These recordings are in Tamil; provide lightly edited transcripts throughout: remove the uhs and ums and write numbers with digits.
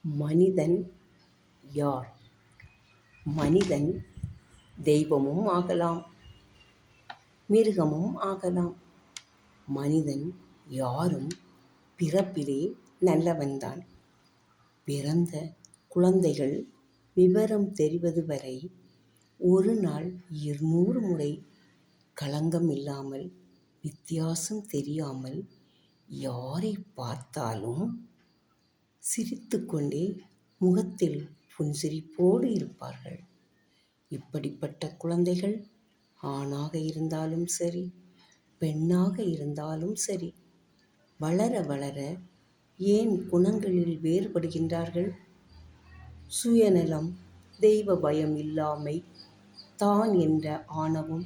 மனிதன் யார்? மனிதன் தெய்வமும் ஆகலாம், மிருகமும் ஆகலாம். மனிதன் யாரும் பிறப்பிலே நல்லவன்தான். பிறந்த குழந்தைகள் விவரம் தெரிவது வரை ஒரு நாள் 200 முறை களங்கம் இல்லாமல், வித்தியாசம் தெரியாமல் யாரை பார்த்தாலும் சிரித்துக்கொண்டே முகத்தில் புன்சிரிப்போடு இருப்பார்கள். இப்படிப்பட்ட குழந்தைகள் ஆணாக இருந்தாலும் சரி, பெண்ணாக இருந்தாலும் சரி, வளர வளர ஏன் குணங்களில் வேறுபடுகின்றார்கள்? சுயநலம், தெய்வ பயம் இல்லாமை, தான் என்ற ஆணவம்,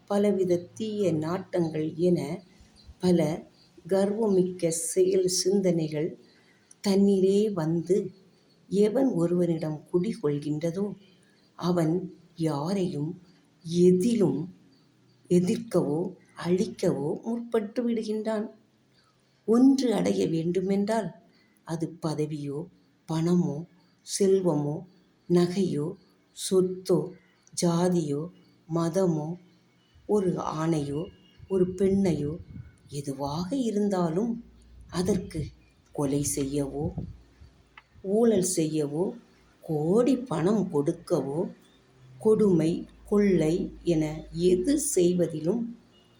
பலவித தீய நாட்டங்கள் என பல கர்வமிக்க செயல் சிந்தனைகள் தன்னிலே வந்து எவன் ஒருவனிடம் குடிகொள்கின்றதோ அவன் யாரையும் எதிலும் எதிர்க்கவோ அழிக்கவோ முற்பட்டு விடுகின்றான். ஒன்று அடைய வேண்டுமென்றால் அது பதவியோ, பணமோ, செல்வமோ, நகையோ, சொத்தோ, ஜாதியோ, மதமோ, ஒரு ஆணையோ, ஒரு பெண்ணையோ, எதுவாக இருந்தாலும் அதற்கு கொலை செய்யவோ, ஊழல் செய்யவோ, கோடி பணம் கொடுக்கவோ, கொடுமை, கொள்ளை என எது செய்வதிலும்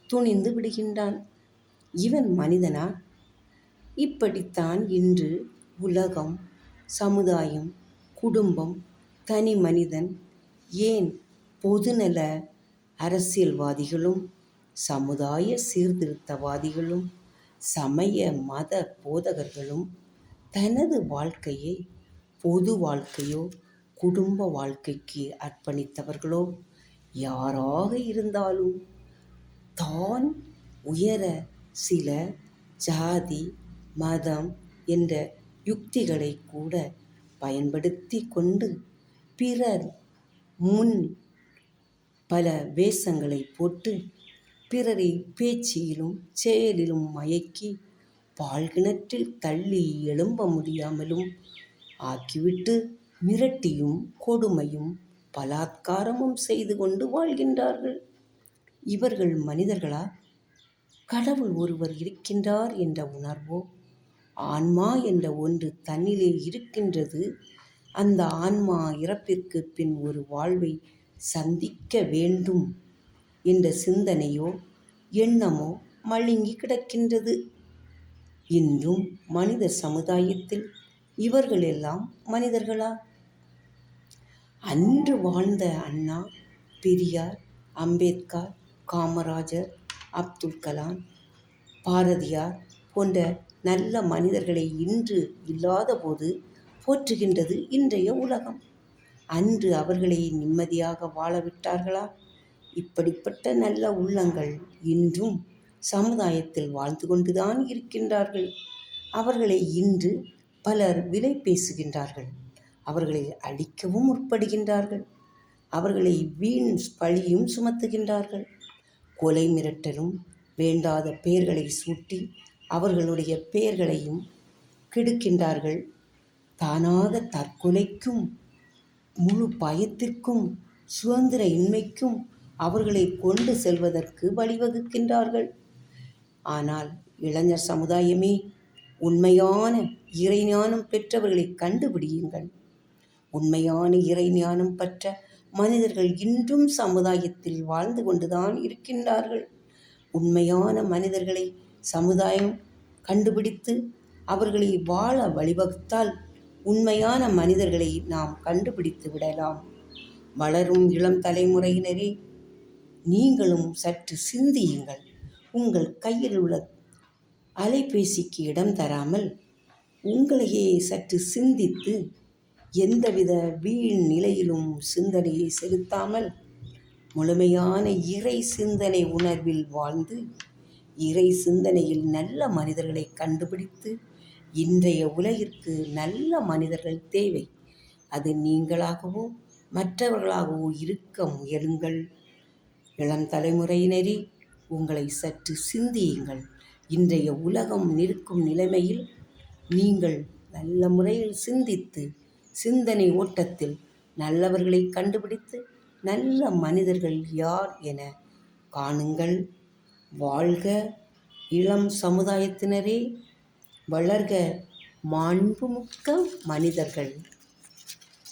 துணிந்து விடுகின்றான். இவன் மனிதனா? இப்படித்தான் இன்று உலகம், சமுதாயம், குடும்பம், தனி மனிதன், ஏன் பொதுநல அரசியல்வாதிகளும், சமுதாய சீர்திருத்தவாதிகளும், சமய மத போதகர்களும் தனது வாழ்க்கையை பொது வாழ்க்கையோ, குடும்ப வாழ்க்கைக்கு அர்ப்பணித்தவர்களோ யாராக இருந்தாலும் தான் உயர சில ஜாதி, மதம் என்ற யுக்திகளை கூட பயன்படுத்தி கொண்டு பிறர் முன் பல வேஷங்களை போட்டு பிறரை பேச்சிலும் செயலிலும் மயக்கி பாழ்கிணற்றில் தள்ளி எழும்ப முடியாமலும் ஆக்கிவிட்டு மிரட்டியும் கொடுமையும் பலாத்காரமும் செய்து கொண்டு வாழ்கின்றார்கள். இவர்கள் மனிதர்களா? கடவுள் ஒருவர் இருக்கின்றார் என்ற உணர்வோ, ஆன்மா என்ற ஒன்று தன்னிலே இருக்கின்றது, அந்த ஆன்மா இறப்பிற்கு பின் ஒரு வாழ்வை சந்திக்க வேண்டும் என்ற சிந்தனையோ எண்ணமோ மழுங்கி கிடக்கின்றது. இன்றும் மனித சமுதாயத்தில் இவர்கள் எல்லாம் மனிதர்களா? அன்று வாழ்ந்த அண்ணா, பெரியார், அம்பேத்கர், காமராஜர், அப்துல் கலாம், பாரதியார் போன்ற நல்ல மனிதர்களை இன்று இல்லாத போது போற்றுகின்றது இன்றைய உலகம். அன்று அவர்களை நிம்மதியாக வாழவிட்டார்களா? இப்படிப்பட்ட நல்ல உள்ளங்கள் இன்றும் சமுதாயத்தில் வாழ்ந்து கொண்டுதான் இருக்கின்றார்கள். அவர்களை இன்று பலர் விலை பேசுகின்றார்கள். அவர்களை அழிக்கவும் முற்படுகின்றார்கள். அவர்களை வீண் பழியும் சுமத்துகின்றார்கள். கொலை மிரட்டலும், வேண்டாத பெயர்களை சூட்டி அவர்களுடைய பெயர்களையும் கெடுக்கின்றார்கள். தானாக தற்கொலைக்கும், முழு பயத்திற்கும், சுதந்திர இன்மைக்கும் அவர்களை கொண்டு செல்வதற்கு வழிவகுக்கின்றார்கள். ஆனால் இளைஞர் சமுதாயமே, உண்மையான இறைஞானம் பெற்றவர்களை கண்டுபிடியுங்கள். உண்மையான இறைஞானம் பெற்ற மனிதர்கள் இன்றும் சமுதாயத்தில் வாழ்ந்து கொண்டுதான் இருக்கின்றார்கள். உண்மையான மனிதர்களை சமுதாயம் கண்டுபிடித்து அவர்களை வாழ வழிவகுத்தால் உண்மையான மனிதர்களை நாம் கண்டுபிடித்து விடலாம். வளரும் இளம் தலைமுறையினரே, நீங்களும் சற்று சிந்தியுங்கள். உங்கள் கையில் உள்ள அலைபேசிக்கு இடம் தராமல் உங்களையே சற்று சிந்தித்து, எந்தவித வீண் நிலையிலும் சிந்தனையை செலுத்தாமல் முழுமையான இறை சிந்தனை உணர்வில் வாழ்ந்து, இறை சிந்தனையில் நல்ல மனிதர்களை கண்டுபிடித்து, இன்றைய உலகிற்கு நல்ல மனிதர்கள் தேவை. அது நீங்களாகவோ மற்றவர்களாகவோ இருக்க முயலுங்கள். இளம் தலைமுறையினரே, உங்களை சற்று சிந்தியுங்கள். இன்றைய உலகம் இருக்கும் நிலைமையில் நீங்கள் நல்ல முறையில் சிந்தித்து சிந்தனை ஓட்டத்தில் நல்லவர்களை கண்டுபிடித்து நல்ல மனிதர்கள் யார் என காணுங்கள். வாழ்க இளம் சமுதாயத்தினரே, வளர்க மாண்புமிக்க மனிதர்கள்.